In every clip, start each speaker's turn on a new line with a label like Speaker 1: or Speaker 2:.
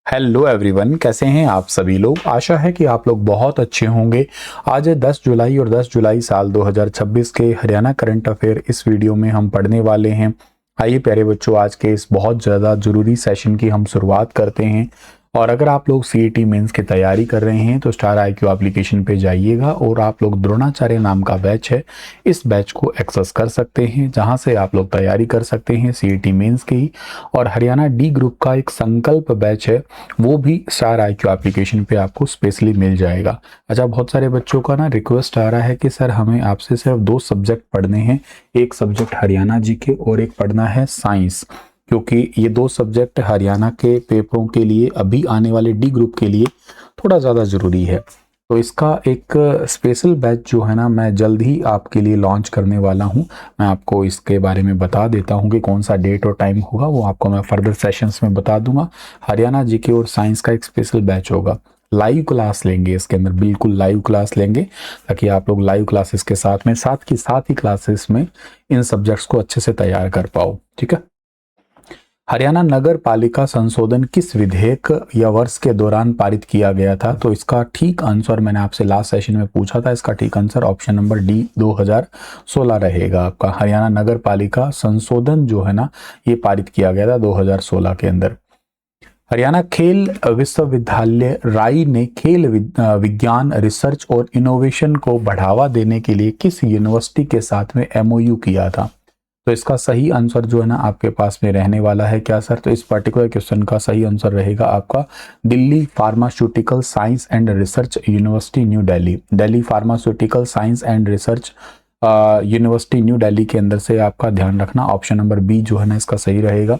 Speaker 1: Hello everyone, कैसे हैं आप सभी लोग। आशा है कि आप लोग बहुत अच्छे होंगे। आज है 10 जुलाई और 10 जुलाई साल 2026 के हरियाणा करंट अफेयर इस वीडियो में हम पढ़ने वाले हैं। आइए प्यारे बच्चों, आज के इस बहुत ज़्यादा ज़रूरी सेशन की हम शुरुआत करते हैं। और अगर आप लोग सीईटी मेंस की तैयारी कर रहे हैं तो स्टार आईक्यू एप्लीकेशन पे जाइएगा और आप लोग द्रोणाचार्य नाम का बैच है, इस बैच को एक्सेस कर सकते हैं, जहां से आप लोग तैयारी कर सकते हैं सीईटी मेंस की। और हरियाणा डी ग्रुप का एक संकल्प बैच है, वो भी स्टार आईक्यू एप्लीकेशन पे आपको स्पेशली मिल जाएगा। अच्छा, बहुत सारे बच्चों का ना रिक्वेस्ट आ रहा है कि सर हमें आपसे सिर्फ 2 सब्जेक्ट पढ़ने हैं, एक सब्जेक्ट हरियाणा जीके और एक पढ़ना है साइंस, क्योंकि ये 2 सब्जेक्ट हरियाणा के पेपरों के लिए, अभी आने वाले डी ग्रुप के लिए थोड़ा ज़्यादा ज़रूरी है। तो इसका एक स्पेशल बैच जो है ना, मैं जल्द ही आपके लिए लॉन्च करने वाला हूँ। मैं आपको इसके बारे में बता देता हूँ कि कौन सा डेट और टाइम होगा, वो आपको मैं फर्दर सेशंस में बता दूंगा। हरियाणा जीके और साइंस का एक स्पेशल बैच होगा, लाइव क्लास लेंगे इसके अंदर, बिल्कुल लाइव क्लास लेंगे, ताकि आप लोग लाइव क्लासेस के साथ में साथ ही क्लासेस में इन सब्जेक्ट्स को अच्छे से तैयार कर पाओ। ठीक है। हरियाणा नगर पालिका संशोधन किस विधेयक या वर्ष के दौरान पारित किया गया था? तो इसका ठीक आंसर मैंने आपसे लास्ट सेशन में पूछा था, इसका ठीक आंसर ऑप्शन नंबर डी 2016 रहेगा आपका। हरियाणा नगर पालिका संशोधन जो है ना, ये पारित किया गया था 2016 के अंदर। हरियाणा खेल विश्वविद्यालय राई ने खेल विज्ञान रिसर्च और इनोवेशन को बढ़ावा देने के लिए किस यूनिवर्सिटी के साथ में एमओयू किया था? तो इसका सही आंसर जो है ना आपके पास में रहने वाला है क्या सर? तो इस पर्टिकुलर क्वेश्चन का सही आंसर रहेगा आपका Delhi pharmaceutical science and research university new Delhi. Delhi pharmaceutical science and research university new Delhi के अंदर से आपका ध्यान रखना, ऑप्शन नंबर बी जो है ना इसका सही रहेगा।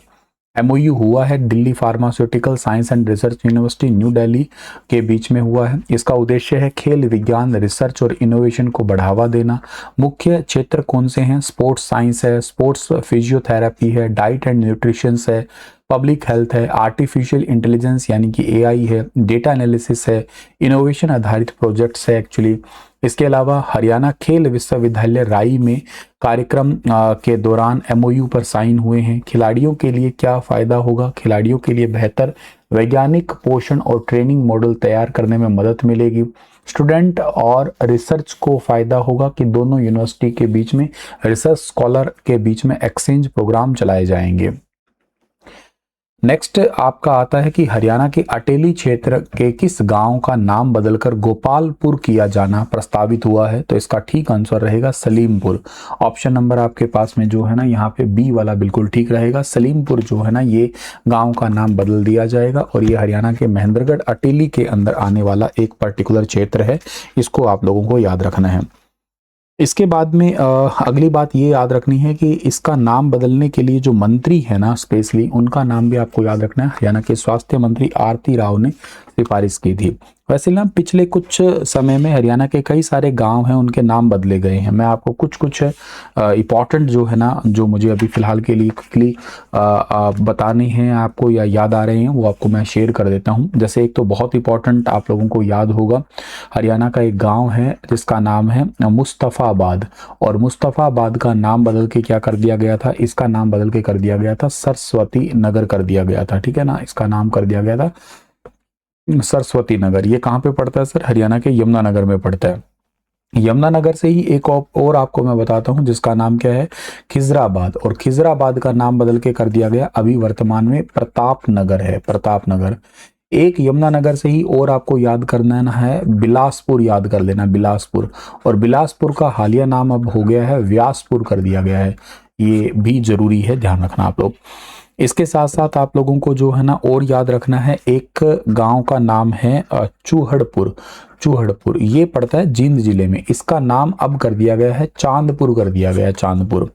Speaker 1: एमओयू हुआ है Delhi pharmaceutical science and research university new Delhi के बीच में हुआ है। इसका उद्देश्य है खेल विज्ञान रिसर्च और इनोवेशन को बढ़ावा देना। मुख्य क्षेत्र कौन से हैं? स्पोर्ट्स साइंस है, स्पोर्ट्स फिजियोथेरेपी है, डाइट एंड न्यूट्रिशन है, पब्लिक हेल्थ है, आर्टिफिशियल इंटेलिजेंस यानी कि एआई है, डेटा एनालिसिस है, इनोवेशन आधारित प्रोजेक्ट्स है एक्चुअली। इसके अलावा हरियाणा खेल विश्वविद्यालय राई में कार्यक्रम के दौरान एमओयू पर साइन हुए हैं। खिलाड़ियों के लिए क्या फायदा होगा? खिलाड़ियों के लिए बेहतर वैज्ञानिक पोषण और ट्रेनिंग मॉडल तैयार करने में मदद मिलेगी। स्टूडेंट और रिसर्च को फायदा होगा कि दोनों यूनिवर्सिटी के बीच में, रिसर्च स्कॉलर के बीच में एक्सचेंज प्रोग्राम चलाए जाएंगे। नेक्स्ट आपका आता है कि हरियाणा के अटेली क्षेत्र के किस गांव का नाम बदलकर गोपालपुर किया जाना प्रस्तावित हुआ है? तो इसका ठीक आंसर रहेगा सलीमपुर। ऑप्शन नंबर आपके पास में जो है ना यहाँ पे बी वाला बिल्कुल ठीक रहेगा। सलीमपुर जो है ना, ये गांव का नाम बदल दिया जाएगा और ये हरियाणा के महेंद्रगढ़ अटेली के अंदर आने वाला एक पर्टिकुलर क्षेत्र है, इसको आप लोगों को याद रखना है। इसके बाद में अगली बात ये याद रखनी है कि इसका नाम बदलने के लिए जो मंत्री है ना, स्पेशली उनका नाम भी आपको याद रखना है। हरियाणा के स्वास्थ्य मंत्री आरती राव ने सिफारिश की थी। वैसे ना पिछले कुछ समय में हरियाणा के कई सारे गांव हैं, उनके नाम बदले गए हैं। मैं आपको कुछ इंपॉर्टेंट जो है ना, जो मुझे अभी फिलहाल के लिए क्विकली बताने हैं आपको या याद आ रहे हैं, वो आपको मैं शेयर कर देता हूं। जैसे एक तो बहुत इंपॉर्टेंट आप लोगों को याद होगा, हरियाणा का एक गाँव है जिसका नाम है मुस्तफ़ाबाद, और मुस्तफ़ाबाद का नाम बदल के क्या कर दिया गया था? इसका नाम बदल के कर दिया गया था सरस्वती नगर कर दिया गया था। ठीक है ना, इसका नाम कर दिया गया था सरस्वती नगर। ये कहाँ पे पड़ता है सर? हरियाणा के यमुनानगर में पड़ता है। यमुनानगर से ही एक और आपको मैं बताता हूँ जिसका नाम क्या है, खिजराबाद, और खिजराबाद का नाम बदल के कर दिया गया, अभी वर्तमान में प्रताप नगर है, प्रताप नगर। एक यमुनानगर से ही और आपको याद करना है, बिलासपुर याद कर लेना, बिलासपुर। और बिलासपुर का हालिया नाम अब हो गया है व्यासपुर कर दिया गया है, ये भी जरूरी है, ध्यान रखना आप लोग। इसके साथ साथ आप लोगों को जो है ना और याद रखना है, एक गांव का नाम है चूहड़पुर। चूहड़पुर ये पड़ता है जींद जिले में, इसका नाम अब कर दिया गया है चांदपुर कर दिया गया है, चांदपुर।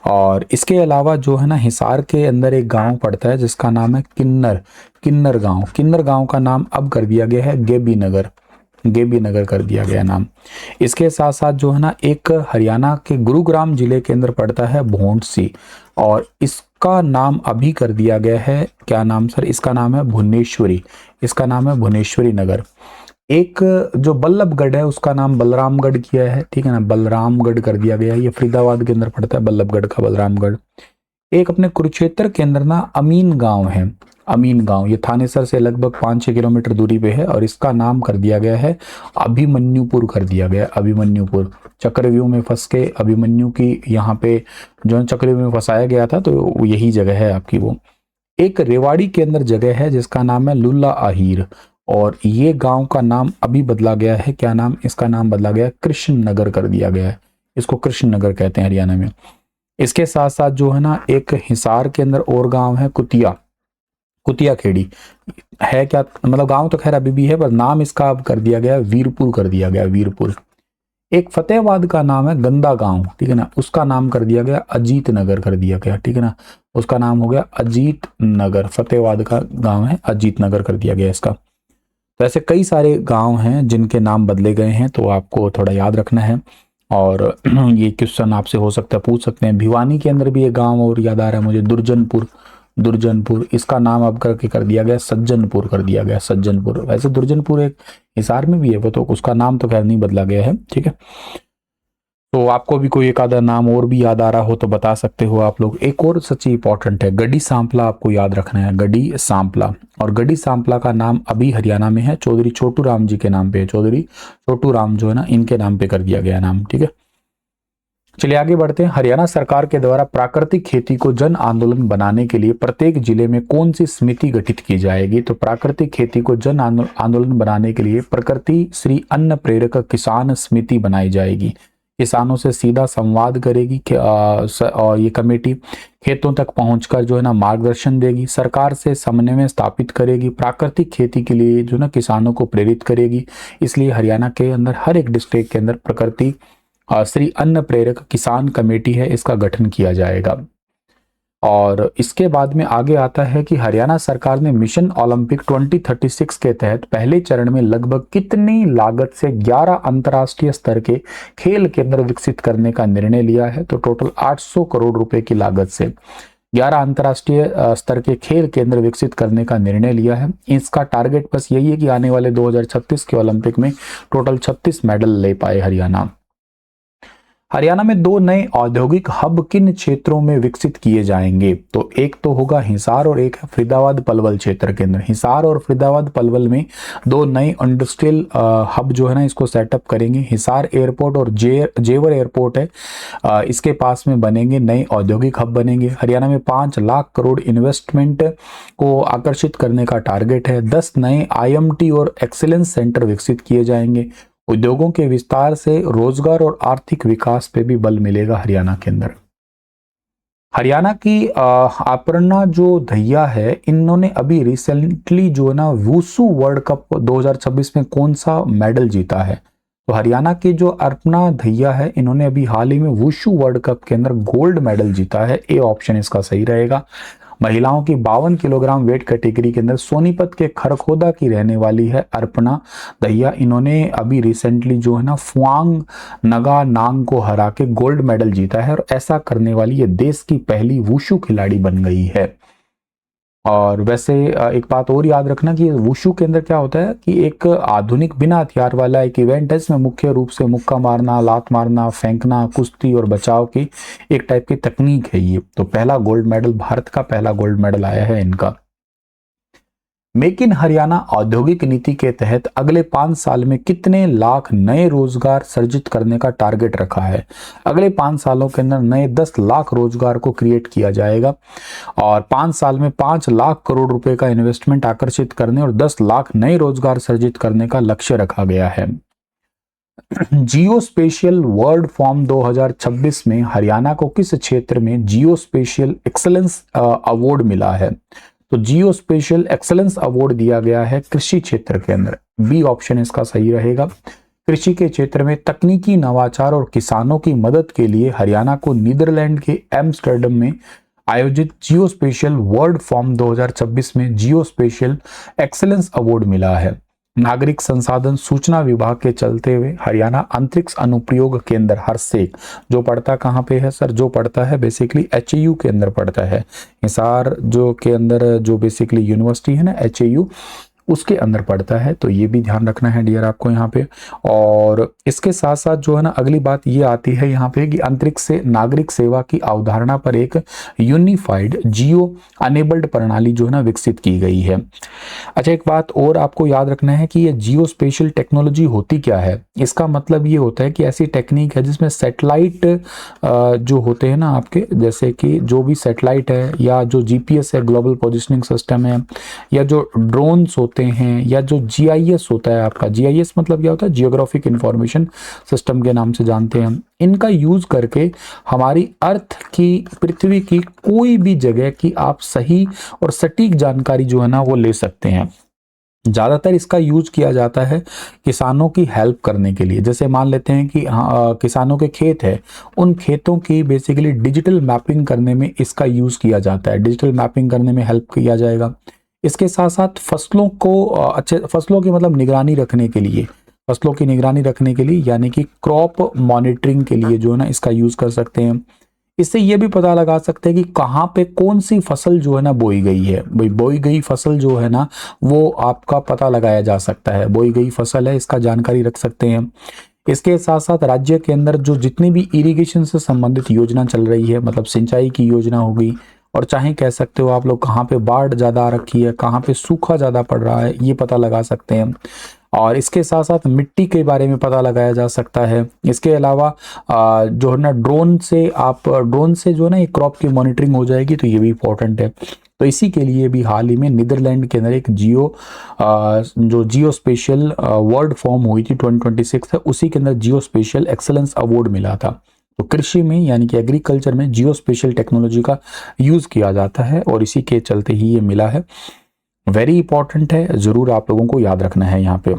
Speaker 1: और इसके अलावा जो है ना, हिसार के अंदर एक गांव पड़ता है जिसका नाम है किन्नर। किन्नर गांव, किन्नर गांव का नाम अब कर दिया गया है गेबी नगर, गेबी नगर कर दिया गया नाम। इसके साथ साथ जो है ना, एक हरियाणा के गुरुग्राम जिले के अंदर पड़ता है भोंडसी, और इसका नाम अभी कर दिया गया है, क्या नाम सर? इसका नाम है भुवनेश्वरी, इसका नाम है भुवनेश्वरी नगर। एक जो बल्लभगढ़ है उसका नाम बलरामगढ़ किया है, ठीक है ना, बलरामगढ़ कर दिया गया है, ये फरीदाबाद के अंदर पड़ता है, बल्लभगढ़ का बलरामगढ़। एक अपने कुरुक्षेत्र के अंदर ना अमीन गांव है, अमीन गांव, ये थानेसर से लगभग 5-6 किलोमीटर दूरी पे है और इसका नाम कर दिया गया है अभिमन्युपुर कर दिया गया, अभिमन्युपुर। चक्रव्यूह में फंस के अभिमन्यु की यहाँ पे जो चक्रव्यूह में फंसाया गया था, तो यही जगह है आपकी वो। एक रेवाड़ी के अंदर जगह है जिसका नाम है लुल्ला आहिर, और ये गांव का नाम अभी बदला गया है, क्या नाम, इसका नाम बदला गया है कृष्ण नगर कर दिया गया है, इसको कृष्ण नगर कहते हैं हरियाणा में। इसके साथ साथ जो है ना एक हिसार के अंदर और गांव है कुतिया खेड़ी है, क्या मतलब गांव तो खैर अभी भी है पर नाम इसका अब कर दिया गया वीरपुर कर दिया गया, वीरपुर। एक फतेहाबाद का नाम है गंदा गांव, ठीक है ना, उसका नाम कर दिया गया अजीत नगर कर दिया गया, ठीक है ना, उसका नाम हो गया अजीत नगर। फतेहाबाद का गांव है, अजीत नगर कर दिया गया इसका। तो ऐसे कई सारे गांव हैं जिनके नाम बदले गए हैं, तो आपको थोड़ा याद रखना है। और ये क्वेश्चन आपसे हो सकता है पूछ सकते हैं। भिवानी के अंदर भी एक गांव और याद आ रहा है मुझे, दुर्जनपुर, इसका नाम अब करके कर दिया गया सज्जनपुर कर दिया गया, सज्जनपुर। वैसे दुर्जनपुर एक हिसार में भी है वो, तो उसका नाम तो खैर नहीं बदला गया है, ठीक है। तो आपको भी कोई एक आधा नाम और भी याद आ रहा हो तो बता सकते हो आप लोग। एक और सच्ची इंपॉर्टेंट है, गढ़ी सांपला आपको याद रखना है, गढ़ी सांपला। और गढ़ी सांपला का नाम अभी हरियाणा में है, चौधरी छोटू राम जी के नाम पे, चौधरी छोटू राम जो है ना इनके नाम पे कर दिया गया नाम, ठीक है। चलिए आगे बढ़ते हैं। हरियाणा सरकार के द्वारा प्राकृतिक खेती को जन आंदोलन बनाने के लिए प्रत्येक जिले में कौन सी समिति गठित की जाएगी? तो प्राकृतिक खेती को जन आंदोलन बनाने के लिए प्रकृति श्री अन्न प्रेरक किसान समिति बनाई जाएगी। किसानों से सीधा संवाद करेगी और ये कमेटी खेतों तक पहुंचकर जो है ना मार्गदर्शन देगी, सरकार से समन्वय स्थापित करेगी, प्राकृतिक खेती के लिए जो ना किसानों को प्रेरित करेगी। इसलिए हरियाणा के अंदर हर एक डिस्ट्रिक्ट के अंदर प्रकृति श्री अन्न प्रेरक किसान कमेटी है, इसका गठन किया जाएगा। और इसके बाद में आगे आता है कि हरियाणा सरकार ने मिशन ओलंपिक 2036 के तहत पहले चरण में लगभग कितनी लागत से 11 अंतर्राष्ट्रीय स्तर के खेल केंद्र विकसित करने का निर्णय लिया है? तो टोटल 800 करोड़ रुपए की लागत से 11 अंतर्राष्ट्रीय स्तर के खेल केंद्र विकसित करने का निर्णय लिया है। इसका टारगेट बस यही है कि आने वाले 2036 के ओलंपिक में टोटल 36 मेडल ले पाए हरियाणा। हरियाणा में 2 नए औद्योगिक हब किन क्षेत्रों में विकसित किए जाएंगे? तो एक तो होगा हिसार और एक है फरीदाबाद पलवल क्षेत्र के अंदर। हिसार और फरीदाबाद पलवल में 2 नए इंडस्ट्रियल हब जो है ना इसको सेटअप करेंगे। हिसार एयरपोर्ट और जेवर एयरपोर्ट है, इसके पास में बनेंगे नए औद्योगिक हब बनेंगे। हरियाणा में 5 लाख करोड़ इन्वेस्टमेंट को आकर्षित करने का टारगेट है। 10 नए IMT और एक्सीलेंस सेंटर विकसित किए जाएंगे। उद्योगों के विस्तार से रोजगार और आर्थिक विकास पे भी बल मिलेगा हरियाणा के अंदर। हरियाणा की अपर्णा जो धैया है, इन्होंने अभी रिसेंटली जो है ना वुशु वर्ल्ड कप 2026 में कौन सा मेडल जीता है? तो हरियाणा की जो अपर्णा धैया है, इन्होंने अभी हाल ही में वुशु वर्ल्ड कप के अंदर गोल्ड मेडल जीता है। ए ऑप्शन इसका सही रहेगा। महिलाओं की 52 किलोग्राम वेट कैटेगरी के अंदर सोनीपत के खरखोदा की रहने वाली है अर्पणा दहिया। इन्होंने अभी रिसेंटली जो है ना फुआंग नगा नांग को हरा के गोल्ड मेडल जीता है और ऐसा करने वाली ये देश की पहली वुशु खिलाड़ी बन गई है। और वैसे एक बात और याद रखना कि वुशु के अंदर क्या होता है कि एक आधुनिक बिना हथियार वाला एक इवेंट है, इसमें मुख्य रूप से मुक्का मारना, लात मारना, फेंकना, कुश्ती और बचाव की एक टाइप की तकनीक है ये। तो पहला गोल्ड मेडल, भारत का पहला गोल्ड मेडल आया है इनका। मेक इन हरियाणा औद्योगिक नीति के तहत अगले 5 साल में कितने लाख नए रोजगार सृजित करने का टारगेट रखा है? अगले 5 सालों के अंदर नए 10 लाख रोजगार को क्रिएट किया जाएगा और 5 साल में 5 लाख करोड़ रुपए का इन्वेस्टमेंट आकर्षित करने और 10 लाख नए रोजगार सृजित करने का लक्ष्य रखा गया है। जियो स्पेशियल वर्ल्ड फॉर्म 2026 में हरियाणा को किस क्षेत्र में जियो स्पेशियल एक्सलेंस अवार्ड मिला है? तो जियो स्पेशल एक्सलेंस अवार्ड दिया गया है कृषि क्षेत्र के अंदर। बी ऑप्शन इसका सही रहेगा। कृषि के क्षेत्र में तकनीकी नवाचार और किसानों की मदद के लिए हरियाणा को नीदरलैंड के एम्स्टर्डम में आयोजित जियो स्पेशल वर्ल्ड फॉर्म 2026 में जियो स्पेशल एक्सलेंस अवार्ड मिला है। नागरिक संसाधन सूचना विभाग के चलते हुए हरियाणा अंतरिक्ष अनुप्रयोग केंद्र हरसेक जो पड़ता कहाँ पे है सर? जो पड़ता है बेसिकली HAU के अंदर पड़ता है। हिसार जो के अंदर जो बेसिकली यूनिवर्सिटी है ना HAU, उसके अंदर पड़ता है, तो ये भी ध्यान रखना है डियर आपको यहाँ पे। और इसके साथ साथ जो है ना अगली बात ये आती है यहाँ पे कि अंतरिक्ष से नागरिक सेवा की अवधारणा पर एक यूनिफाइड जियो अनेबल्ड प्रणाली जो है ना विकसित की गई है। अच्छा, एक बात और आपको याद रखना है कि ये जियो स्पेशल टेक्नोलॉजी होती क्या है। इसका मतलब ये होता है कि ऐसी टेक्निक है जिसमें सैटेलाइट जो होते हैं ना आपके, जैसे कि जो भी सैटेलाइट है या जो जीपीएस है, ग्लोबल पोजिशनिंग सिस्टम है, या जो ड्रोन्स होते हैं, या जो जीआईएस होता है आपका, जीआईएस मतलब क्या होता है, जियोग्राफिक इंफॉर्मेशन सिस्टम के नाम से जानते हैं हम, इनका यूज करके हमारी अर्थ की, पृथ्वी की कोई भी जगह की आप सही और सटीक जानकारी जो है ना वो ले सकते हैं। ज़्यादातर इसका यूज किया जाता है किसानों की हेल्प करने के लिए। जैसे मान लेते हैं कि किसानों के खेत है, उन खेतों की बेसिकली डिजिटल मैपिंग करने में इसका यूज किया जाता है, डिजिटल मैपिंग करने में हेल्प किया जाएगा। इसके साथ साथ फसलों को अच्छे, फसलों की मतलब निगरानी रखने के लिए, फसलों की निगरानी रखने के लिए यानी कि क्रॉप मॉनिटरिंग के लिए जो है ना इसका यूज कर सकते हैं। इससे ये भी पता लगा सकते हैं कि कहाँ पे कौन सी फसल जो है ना बोई गई है। भाई बोई गई फसल जो है ना वो आपका पता लगाया जा सकता है, बोई गई फसल है इसका जानकारी रख सकते हैं। इसके साथ साथ राज्य के अंदर जो जितनी भी इरिगेशन से संबंधित योजना चल रही है, मतलब सिंचाई की योजना होगी, और चाहे कह सकते हो आप लोग कहाँ पे बाढ़ ज़्यादा आ रखी है, कहाँ पे सूखा ज़्यादा पड़ रहा है, ये पता लगा सकते हैं। और इसके साथ साथ मिट्टी के बारे में पता लगाया जा सकता है। इसके अलावा जो है ना ड्रोन से जो है ना ये क्रॉप की मॉनिटरिंग हो जाएगी, तो ये भी इंपॉर्टेंट है। तो इसी के लिए भी हाल ही में नीदरलैंड के अंदर एक जो जियो स्पेशल वर्ल्ड फॉर्म हुई थी 2026 है, उसी के अंदर जियो स्पेशल एक्सलेंस अवार्ड मिला था। तो कृषि में यानी कि एग्रीकल्चर में जियो स्पेशल टेक्नोलॉजी का यूज किया जाता है और इसी के चलते ही ये मिला है। वेरी इंपॉर्टेंट है, जरूर आप लोगों को याद रखना है यहाँ पे।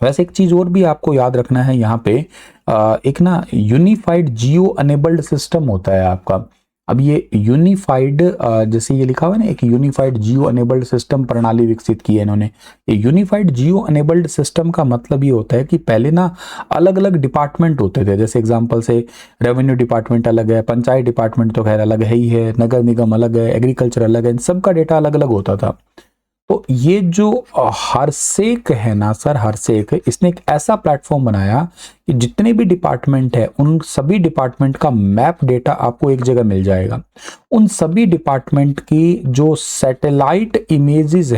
Speaker 1: वैसे एक चीज और भी आपको याद रखना है यहाँ पे, एक ना यूनिफाइड जियो अनेबल्ड सिस्टम होता है आपका। अब ये यूनिफाइड, जैसे ये लिखा हुआ है ना, एक यूनिफाइड जियो अनेबल्ड सिस्टम प्रणाली विकसित की है इन्होंने। ये यूनिफाइड जियो अनेबल्ड सिस्टम का मतलब ये होता है कि पहले ना अलग अलग डिपार्टमेंट होते थे। जैसे एग्जांपल से रेवेन्यू डिपार्टमेंट अलग है, पंचायत डिपार्टमेंट तो खैर अलग है ही है, नगर निगम अलग है, एग्रीकल्चर अलग है, इन सबका डेटा अलग अलग होता था। तो ये जो हरसेक है ना सर, हरसेक, इसने एक ऐसा प्लेटफॉर्म बनाया कि जितने भी डिपार्टमेंट है उन सभी डिपार्टमेंट का मैप डेटा आपको एक जगह मिल जाएगा। उन सभी डिपार्टमेंट की जो सैटेलाइट इमेजेस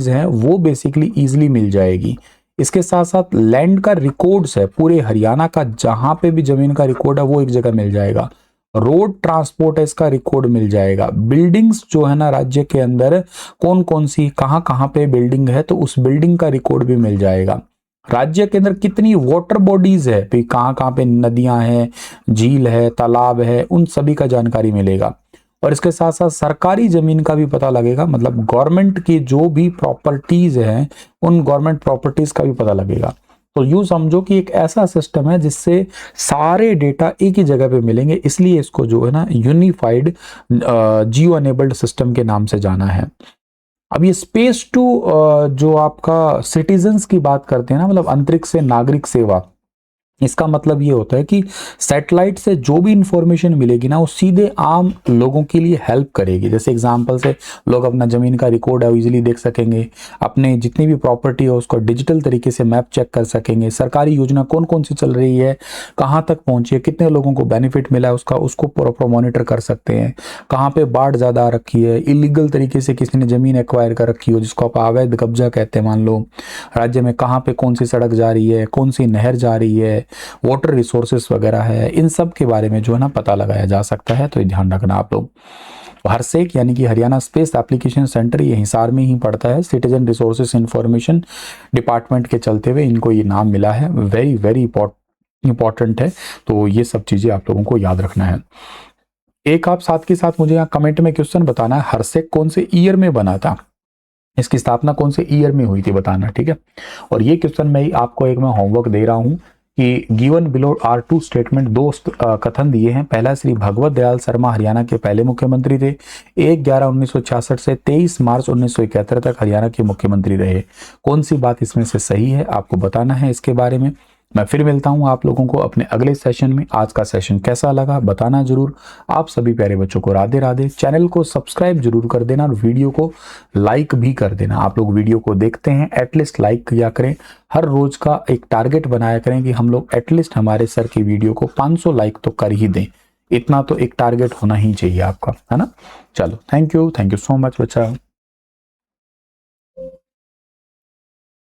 Speaker 1: हैं वो बेसिकली इजीली मिल जाएगी। इसके साथ साथ लैंड का रिकॉर्ड्स है, पूरे हरियाणा का जहां पे भी जमीन का रिकॉर्ड है वो एक जगह मिल जाएगा। रोड ट्रांसपोर्ट है इसका रिकॉर्ड मिल जाएगा। बिल्डिंग्स जो है ना राज्य के अंदर कौन कौन सी कहाँ पे बिल्डिंग है तो उस बिल्डिंग का रिकॉर्ड भी मिल जाएगा। राज्य के अंदर कितनी वाटर बॉडीज है, भाई कहाँ पे नदियां हैं, झील है, तालाब है, उन सभी का जानकारी मिलेगा। और इसके साथ साथ सरकारी जमीन का भी पता लगेगा, मतलब गवर्नमेंट की जो भी प्रॉपर्टीज हैं उन गवर्नमेंट प्रॉपर्टीज का भी पता लगेगा। तो यूं समझो कि एक ऐसा सिस्टम है जिससे सारे डेटा एक ही जगह पे मिलेंगे, इसलिए इसको जो है ना यूनिफाइड जियो अनेबल्ड सिस्टम के नाम से जाना है। अब ये स्पेस टू जो आपका सिटीजन्स की बात करते हैं ना, मतलब अंतरिक्ष से नागरिक सेवा, इसका मतलब ये होता है कि सैटेलाइट से जो भी इंफॉर्मेशन मिलेगी ना वो सीधे आम लोगों के लिए हेल्प करेगी। जैसे एग्जांपल से लोग अपना जमीन का रिकॉर्ड है वो इजीली देख सकेंगे, अपने जितनी भी प्रॉपर्टी है उसको डिजिटल तरीके से मैप चेक कर सकेंगे, सरकारी योजना कौन कौन सी चल रही है, कहाँ तक पहुंची है, कितने लोगों को बेनिफिट मिला है उसको प्रॉपर मॉनिटर कर सकते हैं, कहाँ पे बाढ़ ज्यादा आ रखी है, इलीगल तरीके से किसी ने जमीन एक्वायर कर रखी हो जिसको आप अवैध कब्जा कहते हैं मान लो, राज्य में कहाँ पे कौन सी सड़क जा रही है, कौन सी नहर जा रही है, वाटर रिसोर्सेस वगैरह है, इन सब के बारे में जो है ना पता लगाया जा सकता है। तो ये ध्यान रखना आप लोग। हरसेक यानी कि हरियाणा स्पेस एप्लीकेशन सेंटर, ये हिसार में ही पड़ता है, सिटीजन रिसोर्सेस इंफॉर्मेशन डिपार्टमेंट के चलते हुए इनको ये नाम मिला है। वेरी वेरी इंपॉर्टेंट है, तो ये सब चीजें आप लोगों को याद रखना है। एक आप साथ के साथ मुझे यहाँ कमेंट में क्वेश्चन बताना है, हरसेक कौन से ईयर में बना था, इसकी स्थापना कौन से ईयर में हुई थी बताना, ठीक है। और ये क्वेश्चन मैं आपको एक मैं होमवर्क दे रहा हूँ कि given below are two statement, दो कथन दिए हैं। पहला, श्री भगवत दयाल शर्मा हरियाणा के पहले मुख्यमंत्री थे, 1/11/1966 से 23 मार्च 1971 तक हरियाणा के मुख्यमंत्री रहे। कौन सी बात इसमें से सही है आपको बताना है इसके बारे में। मैं फिर मिलता हूं आप लोगों को अपने अगले सेशन में। आज का सेशन कैसा लगा बताना जरूर। आप सभी प्यारे बच्चों को राधे राधे। चैनल को सब्सक्राइब जरूर कर देना और वीडियो को लाइक भी कर देना। आप लोग वीडियो को देखते हैं, एटलीस्ट लाइक किया करें। हर रोज का एक टारगेट बनाया करें कि हम लोग एटलीस्ट हमारे सर की वीडियो को 500 लाइक तो कर ही दें। इतना तो एक टारगेट होना ही चाहिए आपका, है ना। चलो, थैंक यू सो मच बच्चा।